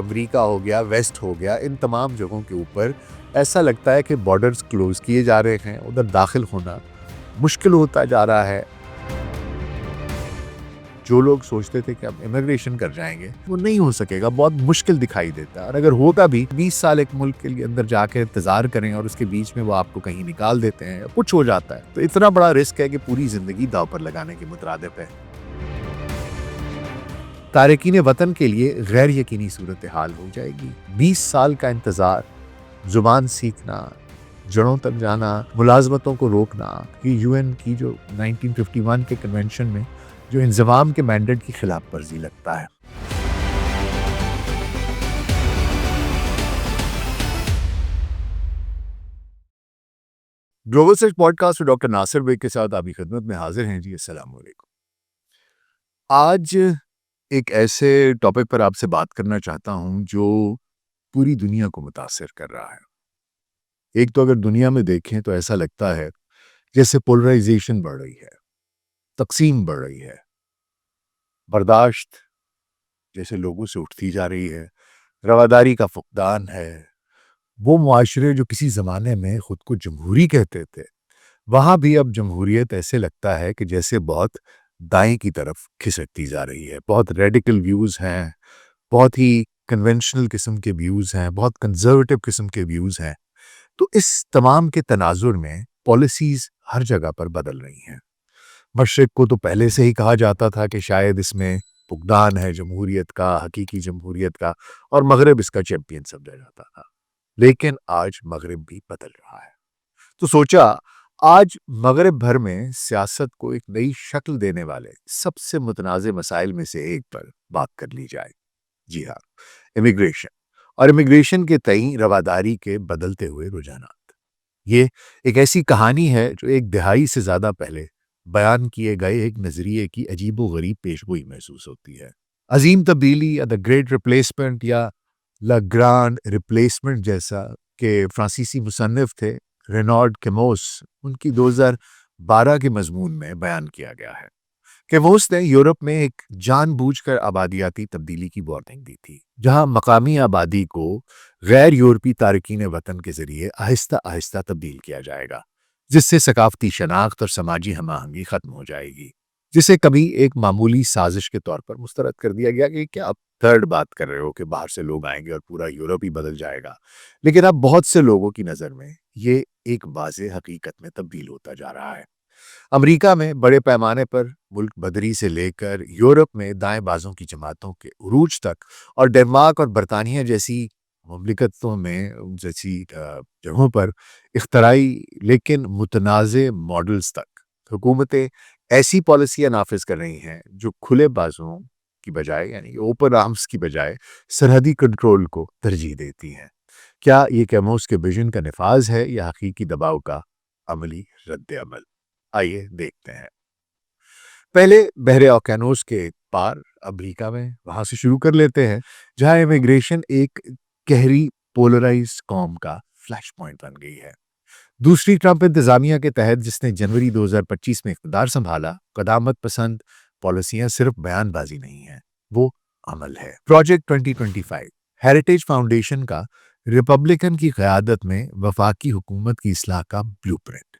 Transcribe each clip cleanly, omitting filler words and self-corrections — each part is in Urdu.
امریکہ ہو گیا، ویسٹ ہو گیا، ان تمام جگہوں کے اوپر ایسا لگتا ہے کہ بارڈرز کلوز کیے جا رہے ہیں، ادھر داخل ہونا مشکل ہوتا جا رہا ہے۔ جو لوگ سوچتے تھے کہ ہم امیگریشن کر جائیں گے وہ نہیں ہو سکے گا، بہت مشکل دکھائی دیتا ہے، اور اگر ہوگا بھی 20 سال ایک ملک کے لیے اندر جا کے انتظار کریں اور اس کے بیچ میں وہ آپ کو کہیں نکال دیتے ہیں، کچھ ہو جاتا ہے تو اتنا بڑا رسک ہے کہ پوری زندگی داؤ پر لگانے کے مترادف ہے۔ تارکین وطن کے لیے غیر یقینی صورتحال ہو جائے گی۔ 20 سال کا انتظار، زبان سیکھنا، جڑوں تک جانا، ملازمتوں کو روکنا، یہ UN کی جو 1951 کے کنونشن میں جو انضمام کے مینڈیٹ کی خلاف ورزی لگتا ہے۔ Global search podcast doctor Nasir Baig کے ساتھ آپ کی خدمت میں حاضر ہیں جی۔ السلام علیکم۔ آج ایک ایسے ٹاپک پر آپ سے بات کرنا چاہتا ہوں جو پوری دنیا کو متاثر کر رہا ہے۔ ایک تو اگر دنیا میں دیکھیں تو ایسا لگتا ہے جیسے پولرائزیشن بڑھ رہی ہے، تقسیم بڑھ رہی ہے، برداشت جیسے لوگوں سے اٹھتی جا رہی ہے، رواداری کا فقدان ہے۔ وہ معاشرے جو کسی زمانے میں خود کو جمہوری کہتے تھے، وہاں بھی اب جمہوریت ایسے لگتا ہے کہ جیسے بہت دائیں کی طرف کھسکتی جا رہی ہے۔ بہت ریڈیکل ویوز ہیں، بہت ہی کنونشنل قسم کے ویوز ہیں، بہت کنزرویٹو قسم کے ویوز ہیں۔ تو اس تمام کے تناظر میں پالیسیز ہر جگہ پر بدل رہی ہیں۔ مشرق کو تو پہلے سے ہی کہا جاتا تھا کہ شاید اس میں فقدان ہے جمہوریت کا، حقیقی جمہوریت کا، اور مغرب اس کا چیمپئن سمجھا جاتا تھا۔ لیکن آج مغرب بھی بدل رہا ہے، تو سوچا آج مغرب بھر میں سیاست کو ایک نئی شکل دینے والے سب سے متنازع مسائل میں سے ایک پر بات کر لی جائے۔ جی ہاں، امیگریشن، اور امیگریشن کے تئیں رواداری کے بدلتے ہوئے رجحانات۔ یہ ایک ایسی کہانی ہے جو ایک دہائی سے زیادہ پہلے بیان کیے گئے ایک نظریے کی عجیب و غریب پیشگوئی محسوس ہوتی ہے۔ عظیم تبدیلی یا دا گریٹ ریپلیسمنٹ یا لا گرانڈ ریپلیسمنٹ جیسا کہ فرانسیسی مصنف تھے رینارڈ کیموس، ان کی 2012 کے مضمون میں بیان کیا گیا ہے۔ کیموس نے یورپ میں ایک جان بوجھ کر آبادیاتی تبدیلی کی وارننگ دی تھی، جہاں مقامی آبادی کو غیر یورپی تارکین وطن کے ذریعے آہستہ آہستہ تبدیل کیا جائے گا، جس سے ثقافتی شناخت اور سماجی ہم آہنگی ختم ہو جائے گی، جسے کبھی ایک معمولی سازش کے طور پر مسترد کر دیا گیا کہ کیا آپ تھرڈ بات کر رہے ہو کہ باہر سے لوگ آئیں گے اور پورا یورپ ہی بدل جائے گا۔ لیکن اب بہت سے لوگوں کی نظر میں یہ ایک واضح حقیقت میں تبدیل ہوتا جا رہا ہے۔ امریکہ میں بڑے پیمانے پر ملک بدری سے لے کر یورپ میں دائیں بازوں کی جماعتوں کے عروج تک، اور ڈنمارک اور برطانیہ جیسی مملکتوں میں جیسی جگہوں پر اختراعی لیکن متنازع ماڈلز تک، حکومتیں ایسی پالیسیاں نافذ کر رہی ہیں جو کھلے بازوں کی بجائے یعنی اوپن آرمز کی بجائے سرحدی کنٹرول کو ترجیح دیتی ہیں۔ کیا یہ کیموس کے ویژن کا نفاذ ہے یا حقیقی دباؤ کا عملی رد عمل؟ آئیے دیکھتے ہیں۔ پہلے بحر اوقیانوس کے پار امریکہ میں، وہاں سے شروع کر لیتے ہیں، جہاں امیگریشن ایک گہری پولرائز قوم کا فلیش پوائنٹ بن گئی ہے۔ دوسری ٹرمپ انتظامیہ کے تحت، جس نے جنوری 2025 میں اقتدار سنبھالا، قدامت پسند پالیسیاں صرف بیان بازی نہیں ہیں، وہ عمل ہے۔ پروجیکٹ 2025 ہیریٹیج فاؤنڈیشن کا ریپبلکن کی قیادت میں وفاقی حکومت کی اصلاح کا بلو پرنٹ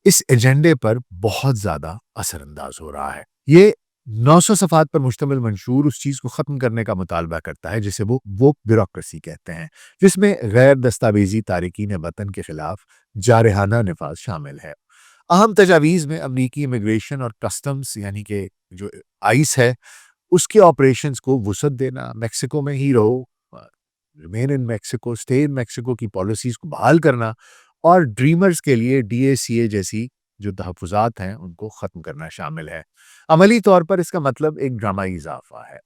اس ایجنڈے پر بہت زیادہ اثر انداز ہو رہا ہے۔ یہ 900 صفحات پر مشتمل منشور اس چیز کو ختم کرنے کا مطالبہ کرتا ہے جسے وہ ووک بیوروکریسی کہتے ہیں، جس میں غیر دستاویزی تارکین وطن کے خلاف جارحانہ نفاذ شامل ہے۔ اہم تجاویز میں امریکی امیگریشن اور کسٹمز یعنی کہ جو آئس ہے اس کے آپریشنز کو وسعت دینا، میکسیکو میں ہی رہو، remain in Mexico, stay in Mexico کی پالیسیز کو بحال کرنا، اور ڈریمرز کے لیے DACA جیسی جو تحفظات ہیں ان کو ختم کرنا شامل ہے۔ عملی طور پر اس کا مطلب ایک ڈرامائی اضافہ ہے۔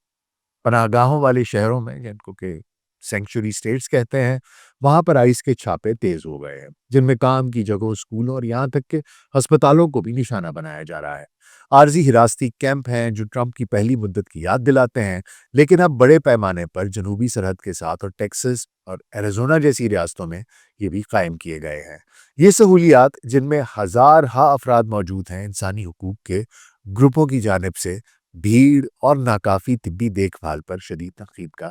پناہ گاہوں والے شہروں میں، جن کو کہ سینکچوری سٹیٹس کہتے ہیں، وہاں پر آئس کے چھاپے تیز ہو گئے ہیں، جن میں کام کی جگہوں، اسکولوں اور یہاں تک کہ ہسپتالوں کو بھی نشانہ بنایا جا رہا ہے۔ عارضی حراستی کیمپ ہیں جو ٹرمپ کی پہلی مدت کی یاد دلاتے ہیں، لیکن اب بڑے پیمانے پر جنوبی سرحد کے ساتھ اور ٹیکساس اور ایریزونا جیسی ریاستوں میں یہ بھی قائم کیے گئے ہیں۔ یہ سہولیات، جن میں ہزارہا افراد موجود ہیں، انسانی حقوق کے گروپوں کی جانب سے بھیڑ اور ناکافی طبی دیکھ بھال پر شدید تنقید کا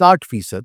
60%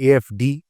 AFD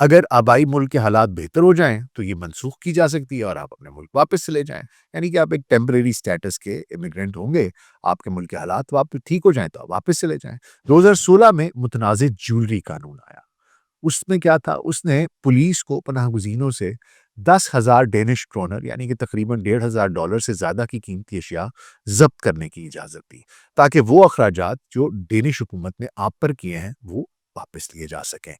اگر آبائی ملک کے حالات بہتر ہو جائیں تو یہ منسوخ کی جا سکتی ہے اور آپ اپنے ملک واپس چلے جائیں، یعنی کہ آپ ایک ٹیمپریری سٹیٹس کے امیگرینٹ ہوں گے، آپ کے ملک کے حالات واپس ٹھیک ہو جائیں تو آپ واپس چلے جائیں۔ 2016 میں متنازع جیولری قانون آیا۔ اس میں کیا تھا، اس نے پولیس کو پناہ گزینوں سے 10,000 ڈینش کرونر یعنی کہ تقریباً $1,500 سے زیادہ کی قیمتی اشیاء ضبط کرنے کی اجازت دی، تاکہ وہ اخراجات جو ڈینش حکومت نے آپ پر کیے ہیں وہ واپس لیے جا سکیں۔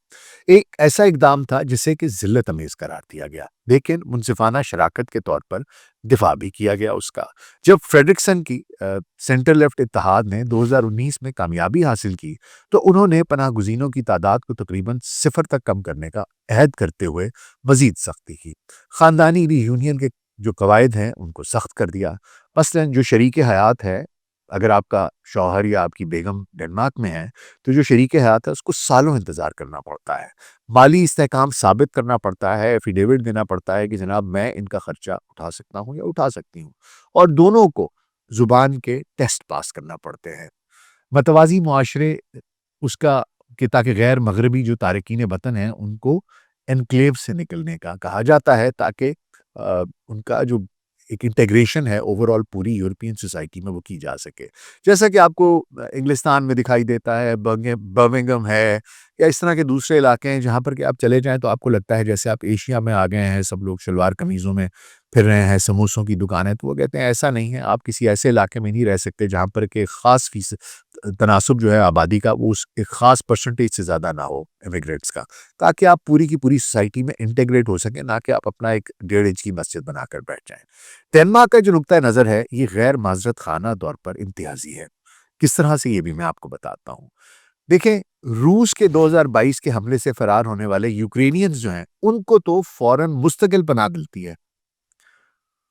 ایک ایسا اقدام تھا جسے کہ ذلت امیز قرار دیا گیا، لیکن منصفانہ شراکت کے طور پر دفاع بھی کیا گیا اس کا۔ جب فریڈرکسن کی سینٹر لیفٹ اتحاد نے 2019 میں کامیابی حاصل کی تو انہوں نے پناہ گزینوں کی تعداد کو تقریباً 0 تک کم کرنے کا عہد کرتے ہوئے مزید سختی کی۔ خاندانی ری یونین کے جو قواعد ہیں ان کو سخت کر دیا۔ مثلاً جو شریک حیات ہے، اگر آپ کا شوہر یا آپ کی بیگم ڈنمارک میں ہے تو جو شریک حیات ہے اس کو سالوں انتظار کرنا پڑتا ہے، مالی استحکام ثابت کرنا پڑتا ہے، ایفیڈیوٹ دینا پڑتا ہے کہ جناب میں ان کا خرچہ اٹھا سکتا ہوں یا اٹھا سکتی ہوں، اور دونوں کو زبان کے ٹیسٹ پاس کرنا پڑتے ہیں۔ متوازی معاشرے اس کا کہ تاکہ غیر مغربی جو تارکین وطن ہیں ان کو انکلیو سے نکلنے کا کہا جاتا ہے، تاکہ ان کا جو ایک انٹیگریشن ہے اوورال پوری یورپین سوسائٹی میں وہ کی جا سکے، جیسا کہ آپ کو انگلستان میں دکھائی دیتا ہے، برمنگھم ہے یا اس طرح کے دوسرے علاقے ہیں جہاں پر کہ آپ چلے جائیں تو آپ کو لگتا ہے جیسے آپ ایشیا میں آ گئے ہیں، سب لوگ شلوار قمیضوں میں پھر رہے ہیں، سموسوں کی دکانیں، تو وہ کہتے ہیں ایسا نہیں ہے، آپ کسی ایسے علاقے میں نہیں رہ سکتے جہاں پر کہ خاص فیصد تناسب جو ہے آبادی کا وہ اس ایک خاص پرسنٹیج سے زیادہ نہ ہو امیگریٹس کا، تاکہ آپ پوری کی پوری سوسائٹی میں انٹیگریٹ ہو سکیں، نہ کہ آپ اپنا ایک 1.5 انچ کی مسجد بنا کر بیٹھ جائیں۔ ڈنمارک کا جو نقطۂ نظر ہے یہ غیر معذرت خانہ طور پر امتیازی ہے۔ کس طرح سے یہ بھی میں آپ کو بتاتا ہوں۔ دیکھیں، روس کے 2022 کے حملے سے فرار ہونے والے یوکرینینز جو ہیں ان کو تو فوراً مستقل پناہ ملتی ہے۔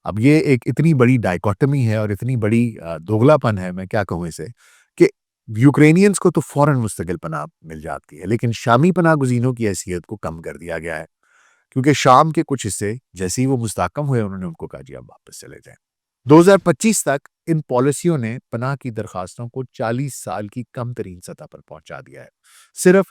اب یہ ایک اتنی بڑی ڈائیکوٹمی ہے اور اتنی بڑی دوغلا پن ہے، میں کیا کہوں اسے، کہ یوکرینینز کو تو فوراً مستقل پناہ مل جاتی ہے، لیکن شامی پناہ گزینوں کی حیثیت کو کم کر دیا گیا ہے، کیونکہ شام کے کچھ حصے جیسے ہی وہ مستحکم ہوئے انہوں نے ان کو کہا جی آپ واپس چلے جائیں۔ 2025 تک ان پالیسیوں نے پناہ کی درخواستوں کو 40 سال کی کم ترین سطح پر پہنچا دیا ہے۔ صرف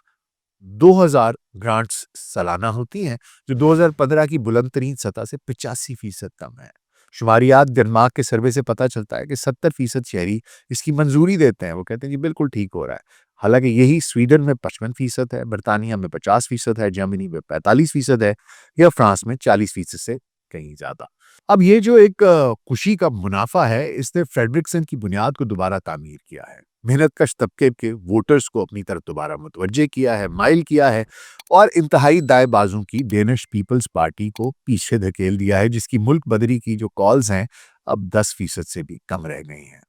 2,000 گرانٹس سالانہ ہوتی ہیں، جو 2015 کی بلند ترین سطح سے 85% کم ہے۔ شماریات ڈنمارک کے سروے سے پتہ چلتا ہے کہ 70% شہری اس کی منظوری دیتے ہیں، وہ کہتے ہیں جی بالکل ٹھیک ہو رہا ہے، حالانکہ یہی سویڈن میں 55% ہے، برطانیہ میں 50% ہے، جرمنی میں 45% ہے، یا فرانس میں 40% سے کہیں زیادہ۔ اب یہ جو ایک خوشی کا منافع ہے، اس نے فریڈرکسن کی بنیاد کو دوبارہ تعمیر کیا ہے، محنت کش طبقے کے ووٹرز کو اپنی طرف دوبارہ متوجہ کیا ہے، مائل کیا ہے، اور انتہائی دائیں بازوں کی ڈینش پیپلز پارٹی کو پیچھے دھکیل دیا ہے، جس کی ملک بدری کی جو کالز ہیں اب 10% سے بھی کم رہ گئی ہیں۔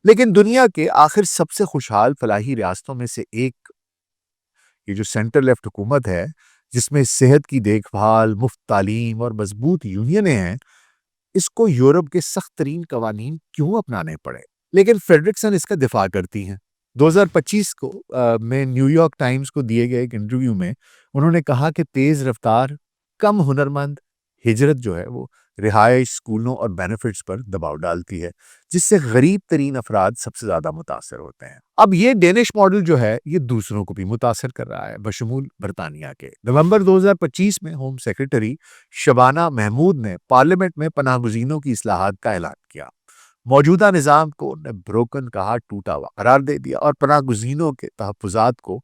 لیکن دنیا کے آخر سب سے خوشحال فلاحی ریاستوں میں سے ایک یہ جو سینٹر لیفٹ حکومت ہے، جس میں صحت کی دیکھ بھال، مفت تعلیم اور مضبوط یونینیں ہیں، اس کو یورپ کے سخت ترین قوانین کیوں اپنانے پڑے؟ لیکن فریڈرکسن اس کا دفاع کرتی ہیں۔ 2025 کو میں نیو یارک ٹائمز کو دیے گئے ایک انٹرویو میں انہوں نے کہا کہ تیز رفتار، کم ہنرمند ہجرت جو ہے وہ رہائش، اسکولوں اور بینیفٹس پر دباؤ ڈالتی ہے، جس سے غریب ترین افراد سب سے زیادہ متاثر ہوتے ہیں۔ اب یہ ڈینش ماڈل جو ہے یہ دوسروں کو بھی متاثر کر رہا ہے، بشمول برطانیہ کے۔ نومبر 2025 میں ہوم سیکرٹری شبانہ محمود نے پارلیمنٹ میں پناہ گزینوں کی اصلاحات کا اعلان کیا۔ موجودہ نظام کو انہیں بروکن کہا، ٹوٹا ہوا قرار دے دیا، اور پناہ گزینوں کے تحفظات کو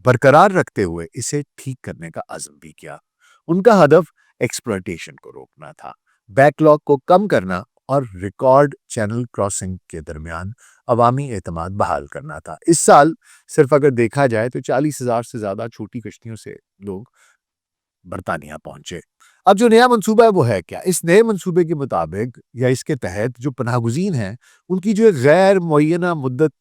برقرار رکھتے ہوئے اسے ٹھیک کرنے کا عزم بھی کیا۔ ان کا ہدف ایکسپلوئٹیشن کو روکنا تھا، بیک لاگ کو کم کرنا اور ریکارڈ چینل کراسنگ کے درمیان عوامی اعتماد بحال کرنا تھا۔ اس سال صرف اگر دیکھا جائے تو 40,000 سے زیادہ چھوٹی کشتیوں سے لوگ برطانیہ پہنچے۔ اب جو نیا منصوبہ ہے وہ ہے کیا؟ اس نئے منصوبے کے مطابق یا اس کے تحت جو پناہ گزین ہیں ان کی جو ایک غیر معینہ مدت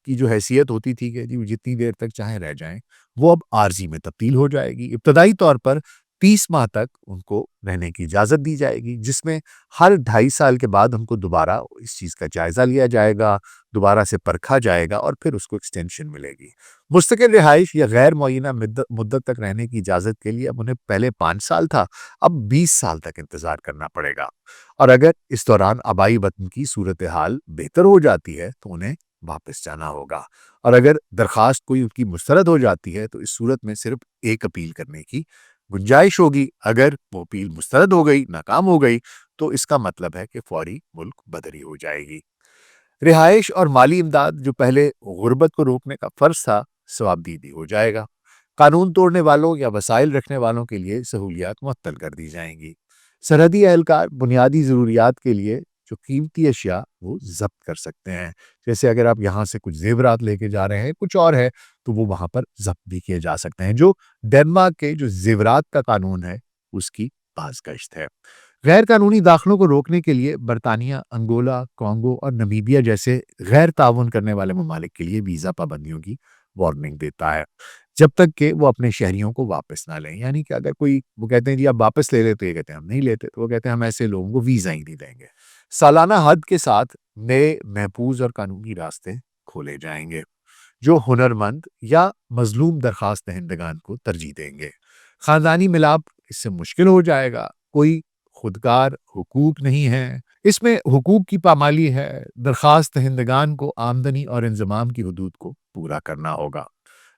کی جو حیثیت ہوتی تھی کہ جی جتنی دیر تک چاہیں رہ جائیں، وہ اب عارضی میں تبدیل ہو جائے گی۔ ابتدائی طور پر 30 ماہ تک ان کو رہنے کی اجازت دی جائے گی، جس میں ہر 2.5 سال کے بعد ان کو دوبارہ اس چیز کا جائزہ لیا جائے گا، دوبارہ سے پرکھا جائے گا اور پھر اس کو ایکسٹینشن ملے گی۔ مستقل رہائش یا غیر معینہ مدت تک رہنے کی اجازت کے لیے اب انہیں پہلے 5 سال تھا، اب 20 سال تک انتظار کرنا پڑے گا، اور اگر اس دوران آبائی وطن کی صورتحال بہتر ہو جاتی ہے تو انہیں واپس جانا ہوگا، اور اگر درخواست کوئی ان کی مسترد ہو جاتی ہے تو اس صورت میں صرف ایک اپیل کرنے کی گنجائش ہوگی، اگر وہ اپیل مسترد ہو گئی، ناکام ہو گئی، تو اس کا مطلب ہے کہ فوری ملک بدری ہو جائے گی۔ رہائش اور مالی امداد جو پہلے غربت کو روکنے کا فرض تھا، ثوابدیدی ہو جائے گا۔ قانون توڑنے والوں یا وسائل رکھنے والوں کے لیے سہولیات معطل کر دی جائیں گی۔ سرحدی اہلکار بنیادی ضروریات کے لیے جو قیمتی اشیاء وہ ضبط کر سکتے ہیں، جیسے اگر آپ یہاں سے کچھ زیورات لے کے جا رہے ہیں، کچھ اور ہے، تو وہ وہاں پر ضبط بھی کیے جا سکتے ہیں۔ جو ڈنمارک کے جو زیورات کا قانون ہے اس کی بازگشت ہے۔ غیر قانونی داخلوں کو روکنے کے لیے برطانیہ، انگولا، کانگو اور نمیبیا جیسے غیر تعاون کرنے والے ممالک کے لیے ویزا پابندیوں کی وارننگ دیتا ہے، جب تک کہ وہ اپنے شہریوں کو واپس نہ لیں۔ یعنی کہ اگر کوئی وہ کہتے ہیں جی آپ واپس لے لیتے، یہ کہتے ہیں ہم نہیں لیتے، تو وہ کہتے ہیں ہم ایسے لوگوں کو ویزا ہی نہیں دیں گے۔ سالانہ حد کے ساتھ نئے محفوظ اور قانونی راستے کھولے جائیں گے جو ہنرمند یا مظلوم درخواست دہندگان کو ترجیح دیں گے۔ خاندانی ملاپ اس سے مشکل ہو جائے گا۔ کوئی خودکار حقوق نہیں ہے، اس میں حقوق کی پامالی ہے۔ درخواست دہندگان کو آمدنی اور انضمام کی حدود کو پورا کرنا ہوگا۔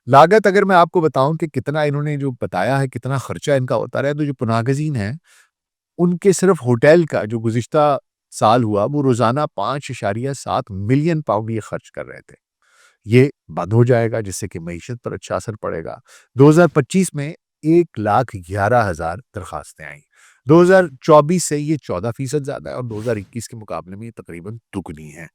لاگت اگر میں آپ کو بتاؤں کہ کتنا انہوں نے جو بتایا ہے، کتنا خرچہ ان کا ہوتا رہا ہے، تو جو پناہ گزین ہیں ان کے صرف ہوٹل کا جو گزشتہ سال ہوا، وہ روزانہ 5.7 ملین پاؤنڈ یہ خرچ کر رہے تھے۔ یہ بند ہو جائے گا، جس سے کہ معیشت پر اچھا اثر پڑے گا۔ 2025 میں 1,11,000 درخواستیں آئیں۔ 2024 سے یہ 14% زیادہ ہے اور 2021 کے مقابلے میں یہ تقریباً دگنی ہے۔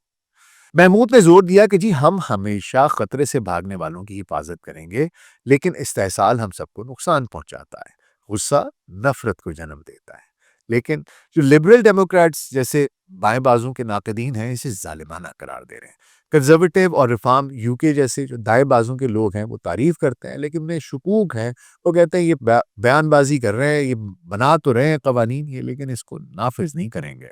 محمود نے زور دیا کہ جی ہم ہمیشہ خطرے سے بھاگنے والوں کی حفاظت کریں گے، لیکن استحصال ہم سب کو نقصان پہنچاتا ہے۔ غصہ نفرت کو جنم دیتا ہے۔ لیکن جو لبرل ڈیموکریٹس جیسے بائیں بازوں کے ناقدین ہیں، اسے ظالمانہ قرار دے رہے ہیں۔ کنزرویٹو اور ریفارم یو کے جیسے جو دائیں بازوں کے لوگ ہیں وہ تعریف کرتے ہیں، لیکن انہیں شکوک ہیں۔ وہ کہتے ہیں یہ بیان بازی کر رہے ہیں، یہ بنا تو رہے ہیں قوانین یہ، لیکن اس کو نافذ نہیں کریں گے۔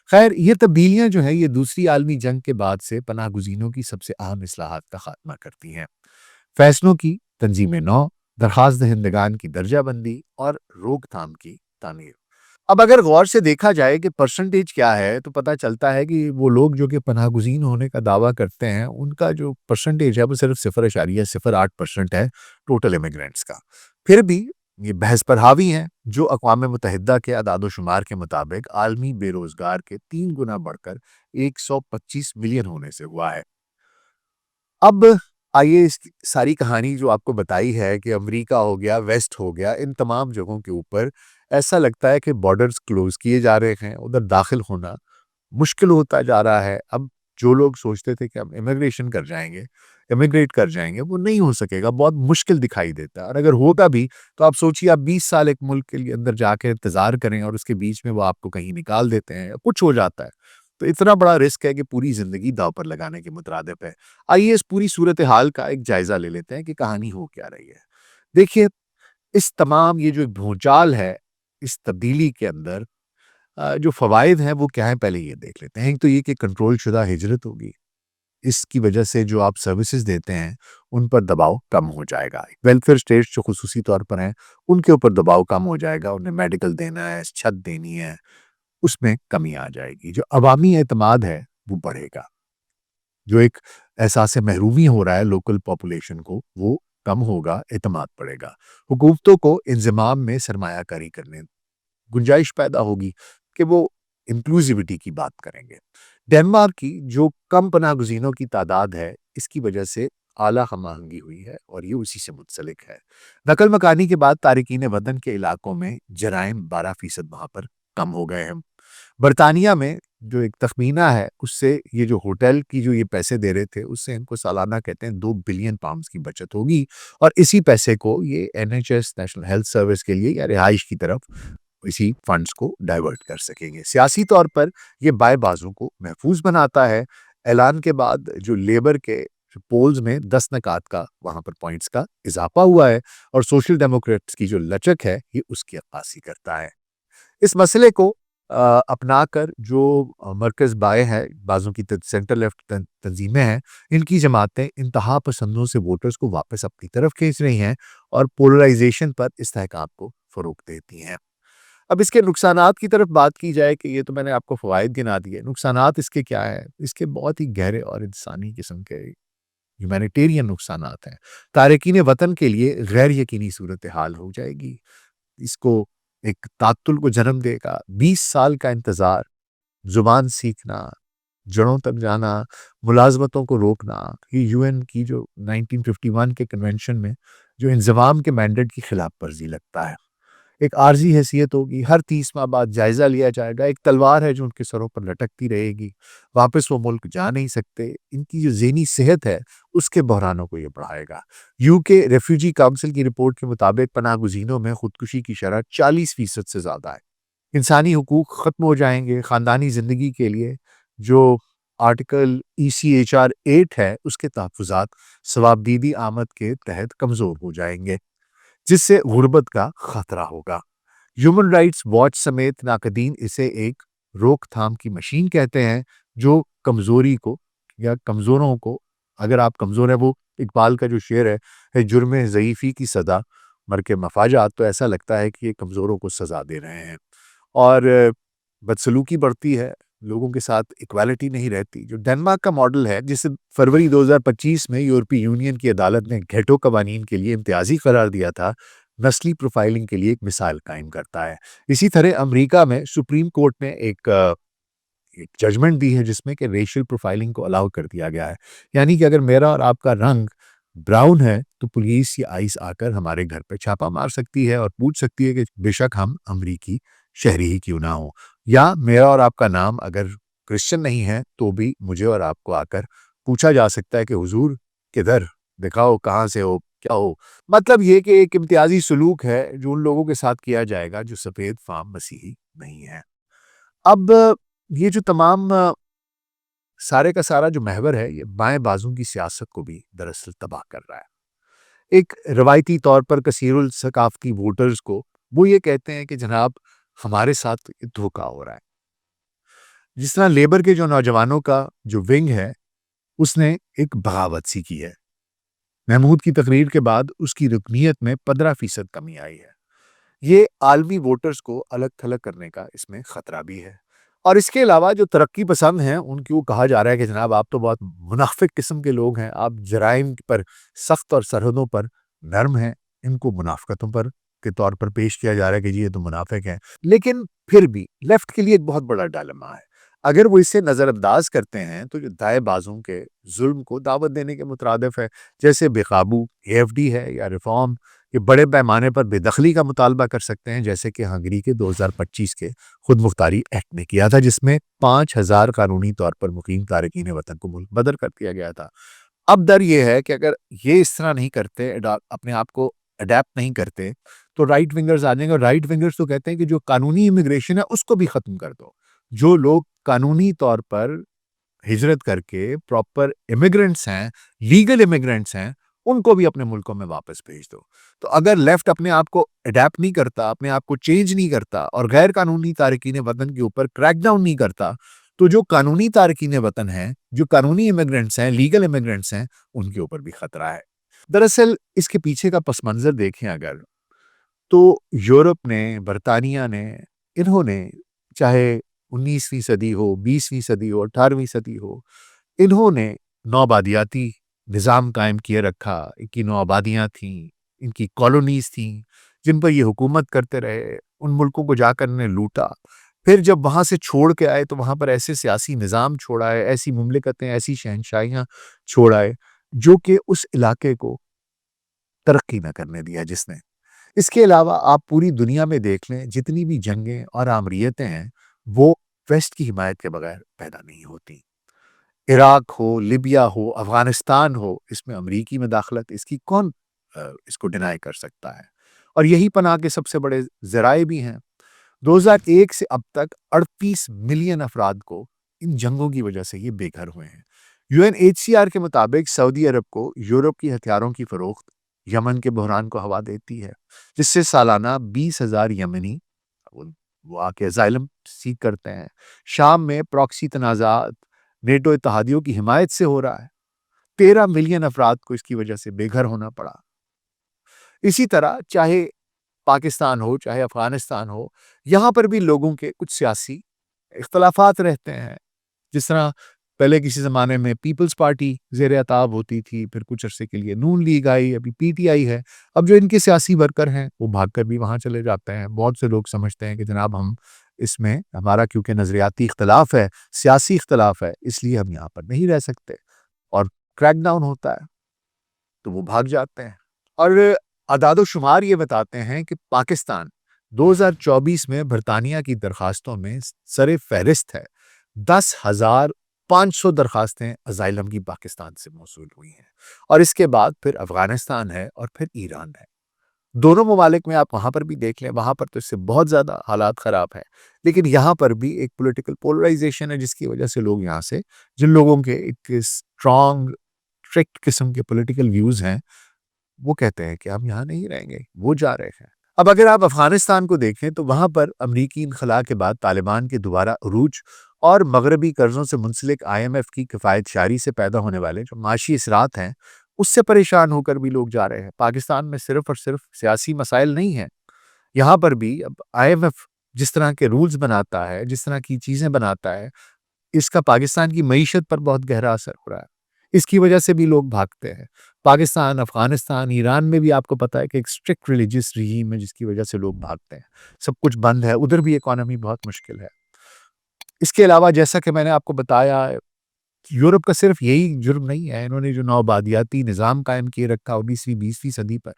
خیر، یہ تبدیلیاں جو ہیں یہ دوسری عالمی جنگ کے بعد سے پناہ گزینوں کی سب سے اہم اصلاحات کا خاتمہ کرتی ہیں۔ فیصلوں کی تنظیم نو، درخواست دہندگان کی درجہ بندی اور روک تھام کی تعمیر۔ اب اگر غور سے دیکھا جائے کہ پرسنٹیج کیا ہے، تو پتہ چلتا ہے کہ وہ لوگ جو کہ پناہ گزین ہونے کا دعویٰ کرتے ہیں، ان کا جو پرسنٹیج ہے وہ صرف 0.08% ہے ٹوٹل امیگرینٹس کا۔ پھر بھی یہ بحث پر حاوی ہیں، جو اقوام متحدہ کے اعداد و شمار کے مطابق عالمی بے روزگار کے 3 گنا بڑھ کر 125 ملین ہونے سے ہوا ہے۔ اب آئیے اس ساری کہانی جو آپ کو بتائی ہے کہ امریکہ ہو گیا، ویسٹ ہو گیا، ان تمام جگہوں کے اوپر ایسا لگتا ہے کہ بارڈرز کلوز کیے جا رہے ہیں، ادھر داخل ہونا مشکل ہوتا جا رہا ہے۔ اب جو لوگ سوچتے تھے کہ ہم امیگریٹ کر جائیں گے، وہ نہیں ہو سکے گا، بہت مشکل دکھائی دیتا ہے۔ اور اگر ہوگا بھی تو آپ سوچیے، آپ 20 سال ایک ملک کے لیے اندر جا کے انتظار کریں اور اس کے بیچ میں وہ آپ کو کہیں نکال دیتے ہیں یا کچھ ہو جاتا ہے، تو اتنا بڑا رسک ہے کہ پوری زندگی داؤ پر لگانے کے مترادف ہے۔ آئیے اس پوری صورتحال کا ایک جائزہ لے لیتے ہیں کہ کہانی ہو کیا رہی ہے۔ دیکھیے، اس تمام یہ جو ایک بھونچال ہے، اس تبدیلی کے اندر جو فوائد ہیں وہ کیا ہیں، پہلے یہ دیکھ لیتے ہیں۔ ایک تو یہ کہ کنٹرول شدہ ہجرت ہوگی، اس کی وجہ سے جو آپ سروسز دیتے ہیں ان پر دباؤ کم ہو جائے گا۔ ویلفیئر اسٹیٹس جو خصوصی طور پر ہیں ان کے اوپر دباؤ کم ہو جائے گا، انہیں میڈیکل دینا ہے، چھت دینی ہے، اس میں کمی آ جائے گی۔ جو عوامی اعتماد ہے وہ بڑھے گا، جو ایک احساس محرومی ہو رہا ہے لوکل پاپولیشن کو، وہ کم ہوگا، اعتماد بڑھے گا۔ حکومتوں کو انضمام میں سرمایہ کاری کرنے گنجائش پیدا ہوگی کہ وہ انکلوزیوٹی کی بات کریں گے۔ ڈنمارک کی جو کم پناہ گزینوں کی تعداد ہے، اس کی وجہ سے اعلیٰ ہم آہنگی ہوئی ہے اور یہ اسی سے منسلک ہے۔ نقل مکانی کے بعد تارکین وطن کے علاقوں میں جرائم 12% وہاں پر کم ہو گئے ہیں۔ برطانیہ میں جو ایک تخمینہ ہے، اس سے یہ جو ہوٹل کی جو یہ پیسے دے رہے تھے، اس سے ان کو سالانہ کہتے ہیں 2 بلین پاؤنڈز کی بچت ہوگی، اور اسی پیسے کو یہ NHS نیشنل ہیلتھ سروس کے لیے یا رہائش کی طرف اسی فنڈز کو ڈائیورٹ کر سکیں گے۔ سیاسی طور پر یہ بائیں بازوں کو محفوظ بناتا ہے۔ اعلان کے بعد جو لیبر کے پولز میں 10 نکات کا وہاں پر پوائنٹس کا اضافہ ہوا ہے، اور سوشل ڈیموکریٹس کی جو لچک ہے یہ اس کی عکاسی کرتا ہے۔ اس مسئلے کو اپنا کر جو مرکز بائیں ہے، بازوں کی سینٹر لیفٹ تنظیمیں ہیں، ان کی جماعتیں انتہا پسندوں سے ووٹرز کو واپس اپنی طرف کھینچ رہی ہیں اور پولرائزیشن پر استحکام کو فروغ دیتی ہیں۔ اب اس کے نقصانات کی طرف بات کی جائے کہ یہ تو میں نے آپ کو فوائد گنا دیے، نقصانات اس کے کیا ہیں؟ اس کے بہت ہی گہرے اور انسانی قسم کے ہیومینیٹیرین نقصانات ہیں۔ تارکین وطن کے لیے غیر یقینی صورتحال ہو جائے گی۔ اس کو ایک تعطل کو جنم دے گا. 20 سال کا انتظار، زبان سیکھنا، جڑوں تک جانا، ملازمتوں کو روکنا، یہ یو این کی جو 1951 کے کنونشن میں جو انضمام کے مینڈیٹ کی خلاف ورزی لگتا ہے. ایک عارضی حیثیت ہوگی، ہر 30 ماہ بعد جائزہ لیا جائے گا. ایک تلوار ہے جو ان کے سروں پر لٹکتی رہے گی، واپس وہ ملک جا نہیں سکتے. ان کی جو ذہنی صحت ہے اس کے بحرانوں کو یہ بڑھائے گا. یو کے ریفیوجی کونسل کی رپورٹ کے مطابق پناہ گزینوں میں خودکشی کی شرح 40% سے زیادہ ہے. انسانی حقوق ختم ہو جائیں گے. خاندانی زندگی کے لیے جو آرٹیکل ECHR 8 ہے اس کے تحفظات ثوابدیدی آمد کے تحت کمزور ہو جائیں گے، جس سے غربت کا خطرہ ہوگا. ہیومن رائٹس واچ سمیت ناقدین اسے ایک روک تھام کی مشین کہتے ہیں جو کمزوری کو یا کمزوروں کو، اگر آپ کمزور ہیں، وہ اقبال کا جو شعر ہے جرم ضعیفی کی سزا مر کے مفاجات، تو ایسا لگتا ہے کہ یہ کمزوروں کو سزا دے رہے ہیں. اور بدسلوکی بڑھتی ہے، لوگوں کے ساتھ ایکوالٹی نہیں رہتی. جو ڈنمارک کا ماڈل ہے جسے فروری 2025 میں یورپی یونین کی عدالت نے گھیٹو قوانین کے لیے امتیازی قرار دیا تھا، نسلی پروفائلنگ کے لیے ایک مثال قائم کرتا ہے. اسی طرح امریکہ میں سپریم کورٹ نے ایک ججمنٹ دی ہے جس میں کہ ریشل پروفائلنگ کو الاؤ کر دیا گیا ہے. یعنی کہ اگر میرا اور آپ کا رنگ براؤن ہے تو پولیس یا آئس آ کر ہمارے گھر پہ چھاپا مار سکتی ہے اور پوچھ سکتی ہے کہ بے شک ہم امریکی شہری ہی کیوں نہ ہوں. یا میرا اور آپ کا نام اگر کرسچن نہیں ہے تو بھی مجھے اور آپ کو آ کر پوچھا جا سکتا ہے کہ حضور کدھر، دکھاؤ کہاں سے ہو، کیا ہو. مطلب یہ کہ ایک امتیازی سلوک ہے جو ان لوگوں کے ساتھ کیا جائے گا جو سفید فام مسیحی نہیں ہے. اب یہ جو تمام سارے کا سارا جو محور ہے یہ بائیں بازوں کی سیاست کو بھی دراصل تباہ کر رہا ہے. ایک روایتی طور پر کثیر الثقافتی ووٹرز کو وہ یہ کہتے ہیں کہ جناب ہمارے ساتھ دھوکہ ہو رہا ہے. جس طرح لیبر کے جو نوجوانوں کا جو ونگ ہے اس نے ایک بغاوت سی کی ہے. محمود کی تقریر کے بعد اس کی رکنیت میں 15% کمی آئی ہے. یہ عالمی ووٹرز کو الگ تھلگ کرنے کا اس میں خطرہ بھی ہے. اور اس کے علاوہ جو ترقی پسند ہیں ان کو کہا جا رہا ہے کہ جناب آپ تو بہت منافق قسم کے لوگ ہیں، آپ جرائم پر سخت اور سرحدوں پر نرم ہیں. ان کو منافقتوں پر کے طور پر پیش کیا جا رہا ہے کہ جی یہ تو منافق ہیں. لیکن پھر بھی لیفٹ کے لیے ایک بہت بڑا ڈائلما ہے. اگر وہ اسے نظر انداز کرتے ہیں تو جو دائیں بازوں کے ظلم کو دعوت دینے کے مترادف ہے. جیسے بے قابو AFD ہے یا ریفارم، یہ بڑے پیمانے پر بے دخلی کا مطالبہ کر سکتے ہیں، جیسے کہ ہنگری کے 2025 کے خود مختاری ایکٹ نے کیا تھا جس میں 5,000 قانونی طور پر مقیم تارکین وطن کو ملک بدر کر دیا گیا تھا. اب ڈر یہ ہے کہ اگر یہ اس طرح نہیں کرتے، اپنے آپ کو اڈیپٹ نہیں کرتے تو رائٹ ونگرز آ جائیں گے. اور رائٹ ونگرز تو کہتے ہیں کہ جو قانونی امیگریشن ہے اس کو بھی ختم کر دو. جو لوگ قانونی طور پر ہجرت کر کے پراپر امیگرنٹس ہیں، لیگل امیگرنٹس ہیں، ان کو بھی اپنے ملکوں میں واپس بھیج دو. تو اگر لیفٹ اپنے آپ کو اڈیپٹ نہیں کرتا، اپنے آپ کو چینج نہیں کرتا اور غیر قانونی تارکین وطن کے اوپر کریک ڈاؤن نہیں کرتا تو جو قانونی تارکین وطن ہیں، جو قانونی امیگرنٹس ہیں، لیگل امیگرنٹس ہیں، ان کے اوپر بھی خطرہ ہے. دراصل اس کے پیچھے کا پس منظر دیکھیں اگر تو یورپ نے، برطانیہ نے، انہوں نے چاہے 19ویں صدی ہو، 20ویں صدی ہو، 18ویں صدی ہو، انہوں نے نوآبادیاتی نظام قائم کیے رکھا. ان کی نوآبادیاں تھیں، ان کی کالونیز تھیں جن پر یہ حکومت کرتے رہے. ان ملکوں کو جا کر انہیں لوٹا. پھر جب وہاں سے چھوڑ کے آئے تو وہاں پر ایسے سیاسی نظام چھوڑائے، ایسی مملکتیں، ایسی شہنشاہیاں چھوڑائے جو کہ اس علاقے کو ترقی نہ کرنے دیا جس نے. اس کے علاوہ آپ پوری دنیا میں دیکھ لیں، جتنی بھی جنگیں اور آمریتیں ہیں وہ ویسٹ کی حمایت کے بغیر پیدا نہیں ہوتی. عراق ہو، لیبیا ہو، افغانستان ہو، اس میں امریکی مداخلت، اس کی کون اس کو ڈینائی کر سکتا ہے. اور یہی پناہ کے سب سے بڑے ذرائع بھی ہیں. 2001 سے اب تک 38 ملین افراد کو ان جنگوں کی وجہ سے یہ بے گھر ہوئے ہیں. UNHCR کے مطابق سعودی عرب کو یورپ کی ہتھیاروں کی فروخت یمن کے بحران کو ہوا دیتی ہے، جس سے سالانہ 20,000 یمنی وہ آ کے اسائلم سیک کرتے ہیں. شام میں پراکسی تنازعات نیٹو اتحادیوں کی حمایت سے ہو رہا ہے. 13 ملین افراد کو اس کی وجہ سے بے گھر ہونا پڑا. اسی طرح چاہے پاکستان ہو، چاہے افغانستان ہو، یہاں پر بھی لوگوں کے کچھ سیاسی اختلافات رہتے ہیں. جس طرح پہلے کسی زمانے میں پیپلز پارٹی زیر اطاعت ہوتی تھی، پھر کچھ عرصے کے لیے نون لیگ آئی، ابھی پی ٹی آئی ہے۔ اب جو ان کے سیاسی ورکر ہیں وہ بھاگ کر بھی وہاں چلے جاتے ہیں۔ بہت سے لوگ سمجھتے ہیں کہ جناب ہم اس میں ہمارا کیونکہ نظریاتی اختلاف ہے، سیاسی اختلاف ہے، اس لیے ہم یہاں پر نہیں رہ سکتے، اور کریک ڈاؤن ہوتا ہے تو وہ بھاگ جاتے ہیں۔ اور اعداد و شمار یہ بتاتے ہیں کہ پاکستان 2024 میں برطانیہ کی درخواستوں میں سر فہرست ہے۔ 10,500 درخواستیں اسائلم کی پاکستان سے موصول ہوئی ہیں، اور اس کے بعد پھر افغانستان ہے اور پھر ایران ہے۔ دونوں ممالک میں آپ وہاں پر بھی دیکھ لیں، وہاں پر تو اس سے بہت زیادہ حالات خراب ہیں، لیکن یہاں پر بھی ایک پولیٹیکل پولرائزیشن ہے، جس کی وجہ سے لوگ یہاں سے، جن لوگوں کے ایک اسٹرانگ اسٹرکٹ قسم کے پولیٹیکل ویوز ہیں، وہ کہتے ہیں کہ ہم یہاں نہیں رہیں گے، وہ جا رہے ہیں۔ اب اگر آپ افغانستان کو دیکھیں تو وہاں پر امریکی انخلاء کے بعد طالبان کے دوبارہ عروج اور مغربی قرضوں سے منسلک آئی ایم ایف کی کفایت شاری سے پیدا ہونے والے جو معاشی اثرات ہیں، اس سے پریشان ہو کر بھی لوگ جا رہے ہیں۔ پاکستان میں صرف اور صرف سیاسی مسائل نہیں ہیں، یہاں پر بھی اب آئی ایم ایف جس طرح کے رولز بناتا ہے، جس طرح کی چیزیں بناتا ہے، اس کا پاکستان کی معیشت پر بہت گہرا اثر ہو رہا ہے۔ اس کی وجہ سے بھی لوگ بھاگتے ہیں۔ پاکستان، افغانستان، ایران میں بھی آپ کو پتا ہے کہ ایک اسٹرکٹ ریلیجیس رژیم ہے، جس کی وجہ سے لوگ بھاگتے ہیں۔ سب کچھ بند ہے، ادھر بھی اکانومی بہت مشکل ہے۔ اس کے علاوہ جیسا کہ میں نے آپ کو بتایا، یورپ کا صرف یہی جرم نہیں ہے، انہوں نے جو نوآبادیاتی نظام قائم کیے رکھا 19ویں 20ویں صدی پر،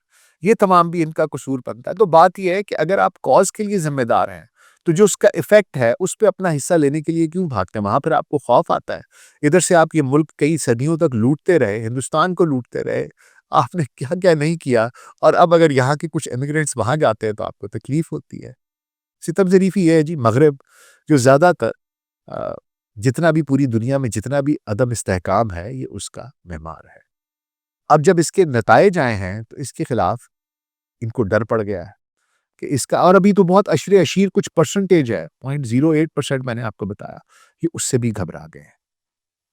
یہ تمام بھی ان کا قصور بنتا ہے۔ تو بات یہ ہے کہ اگر آپ کاز کے لیے ذمہ دار ہیں تو جو اس کا ایفیکٹ ہے اس پہ اپنا حصہ لینے کے لیے کیوں بھاگتے ہیں؟ وہاں پھر آپ کو خوف آتا ہے۔ ادھر سے آپ یہ ملک کئی صدیوں تک لوٹتے رہے، ہندوستان کو لوٹتے رہے، آپ نے کیا کیا نہیں کیا، اور اب اگر یہاں کے کچھ امیگرینٹس وہاں جاتے ہیں تو آپ کو تکلیف ہوتی ہے۔ ستم ظریفی یہ ہے جی، مغرب جو زیادہ تر جتنا بھی پوری دنیا میں جتنا بھی عدم استحکام ہے، یہ اس کا معمار ہے۔ اب جب اس کے نتائج آئے ہیں تو اس کے خلاف ان کو ڈر پڑ گیا ہے کہ اس کا، اور ابھی تو بہت اشر اشیر کچھ پرسنٹیج ہے، 0.08% میں نے آپ کو بتایا، یہ اس سے بھی گھبرا گئے ہیں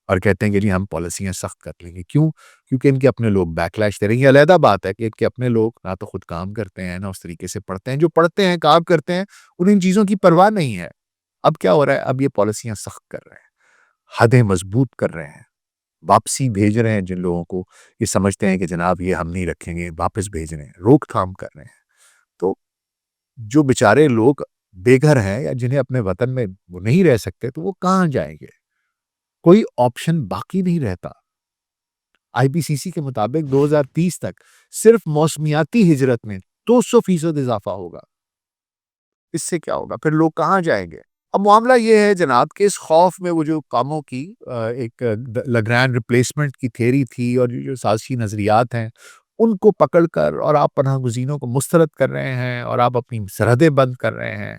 اور کہتے ہیں کہ جی ہم پالیسیاں سخت کر لیں گے۔ کیوں؟ کیونکہ ان کے اپنے لوگ بیکلیش دے رہے ہیں۔ یہ علیحدہ بات ہے کہ ان کے اپنے لوگ نہ تو خود کام کرتے ہیں، نہ اس طریقے سے پڑھتے ہیں، جو پڑھتے ہیں کام کرتے ہیں انہیں ان چیزوں کی پرواہ نہیں ہے۔ اب کیا ہو رہا ہے؟ اب یہ پالیسیاں سخت کر رہے ہیں، حدیں مضبوط کر رہے ہیں، واپسی بھیج رہے ہیں، جن لوگوں کو یہ سمجھتے ہیں کہ جناب یہ ہم نہیں رکھیں گے، واپس بھیج رہے ہیں، روک تھام کر رہے ہیں۔ تو جو بیچارے لوگ بے گھر ہیں یا جنہیں اپنے وطن میں وہ نہیں رہ سکتے، تو وہ کہاں جائیں گے؟ کوئی آپشن باقی نہیں رہتا۔ آئی پی سی سی کے مطابق 2030 تک صرف موسمیاتی ہجرت میں 200% اضافہ ہوگا۔ اس سے کیا ہوگا؟ پھر لوگ کہاں جائیں گے؟ اب معاملہ یہ ہے جناب کہ اس خوف میں وہ جو کاموں کی ایک لگرانڈ ریپلیسمنٹ کی تھیری تھی اور جو سازشی نظریات ہیں، ان کو پکڑ کر اور آپ پناہ گزینوں کو مسترد کر رہے ہیں اور آپ اپنی سرحدیں بند کر رہے ہیں،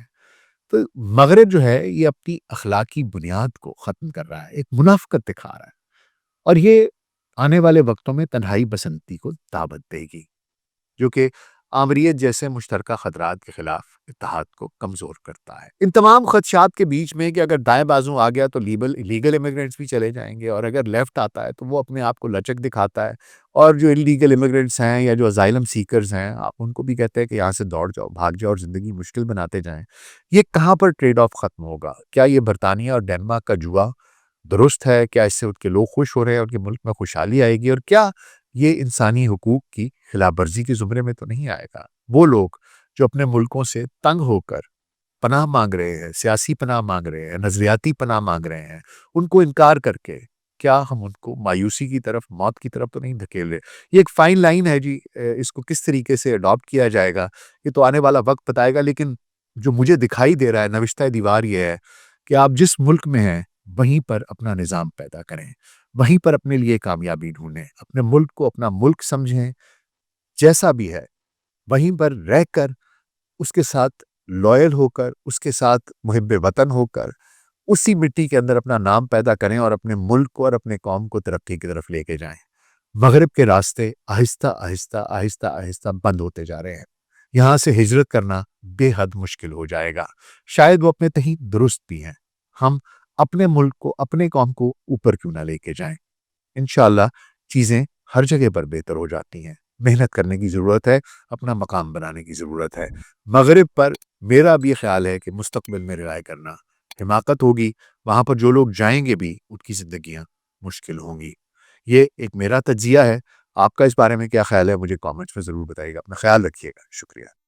تو مغرب جو ہے یہ اپنی اخلاقی بنیاد کو ختم کر رہا ہے، ایک منافقت دکھا رہا ہے، اور یہ آنے والے وقتوں میں تنہائی پسندی کو دعوت دے گی، جو کہ آمریت جیسے مشترکہ خطرات کے خلاف اتحاد کو کمزور کرتا ہے۔ ان تمام خدشات کے بیچ میں کہ اگر دائیں بازو آ گیا تو لیگل امیگرینٹس بھی چلے جائیں گے، اور اگر لیفٹ آتا ہے تو وہ اپنے آپ کو لچک دکھاتا ہے، اور جو انلیگل امیگرینٹس ہیں یا جو اسائلم سیکرز ہیں، آپ ان کو بھی کہتے ہیں کہ یہاں سے دوڑ جاؤ، بھاگ جاؤ اور زندگی مشکل بناتے جائیں۔ یہ کہاں پر ٹریڈ آف ختم ہوگا؟ کیا یہ برطانیہ اور ڈنمارک کا جوا درست ہے؟ کیا اس سے ان کے لوگ خوش ہو رہے ہیں، ان کے ملک میں خوشحالی آئے گی؟ اور کیا یہ انسانی حقوق کی خلاف ورزی کے زمرے میں تو نہیں آئے گا؟ وہ لوگ جو اپنے ملکوں سے تنگ ہو کر پناہ مانگ رہے ہیں، سیاسی پناہ مانگ رہے ہیں، نظریاتی پناہ مانگ رہے ہیں، ان کو انکار کر کے کیا ہم ان کو مایوسی کی طرف، موت کی طرف تو نہیں دھکیل رہے؟ یہ ایک فائن لائن ہے جی، اس کو کس طریقے سے اڈاپٹ کیا جائے گا یہ تو آنے والا وقت بتائے گا، لیکن جو مجھے دکھائی دے رہا ہے نوشتہ دیوار یہ ہے کہ آپ جس ملک میں ہیں وہیں پر اپنا نظام پیدا کریں، وہیں پر اپنے لیے کامیابی ڈھونڈیں، اپنے ملک کو اپنا ملک سمجھیں، جیسا بھی ہے وہیں پر رہ کر اس کے ساتھ لوئل ہو کر، اس کے ساتھ محب وطن ہو کر اسی مٹی کے اندر اپنا نام پیدا کریں اور اپنے ملک کو اور اپنے قوم کو ترقی کی طرف لے کے جائیں۔ مغرب کے راستے آہستہ آہستہ آہستہ آہستہ بند ہوتے جا رہے ہیں، یہاں سے ہجرت کرنا بے حد مشکل ہو جائے گا، شاید وہ اپنے تہیں درست بھی ہیں۔ ہم اپنے ملک کو، اپنے قوم کو اوپر کیوں نہ لے کے جائیں؟ انشاءاللہ چیزیں ہر جگہ پر بہتر ہو جاتی ہیں۔ محنت کرنے کی ضرورت ہے، اپنا مقام بنانے کی ضرورت ہے۔ مغرب پر میرا بھی خیال ہے کہ مستقبل میں رعایت کرنا حماقت ہوگی، وہاں پر جو لوگ جائیں گے بھی ان کی زندگیاں مشکل ہوں گی۔ یہ ایک میرا تجزیہ ہے، آپ کا اس بارے میں کیا خیال ہے مجھے کامنٹس میں ضرور بتائیے گا۔ اپنا خیال رکھیے گا، شکریہ۔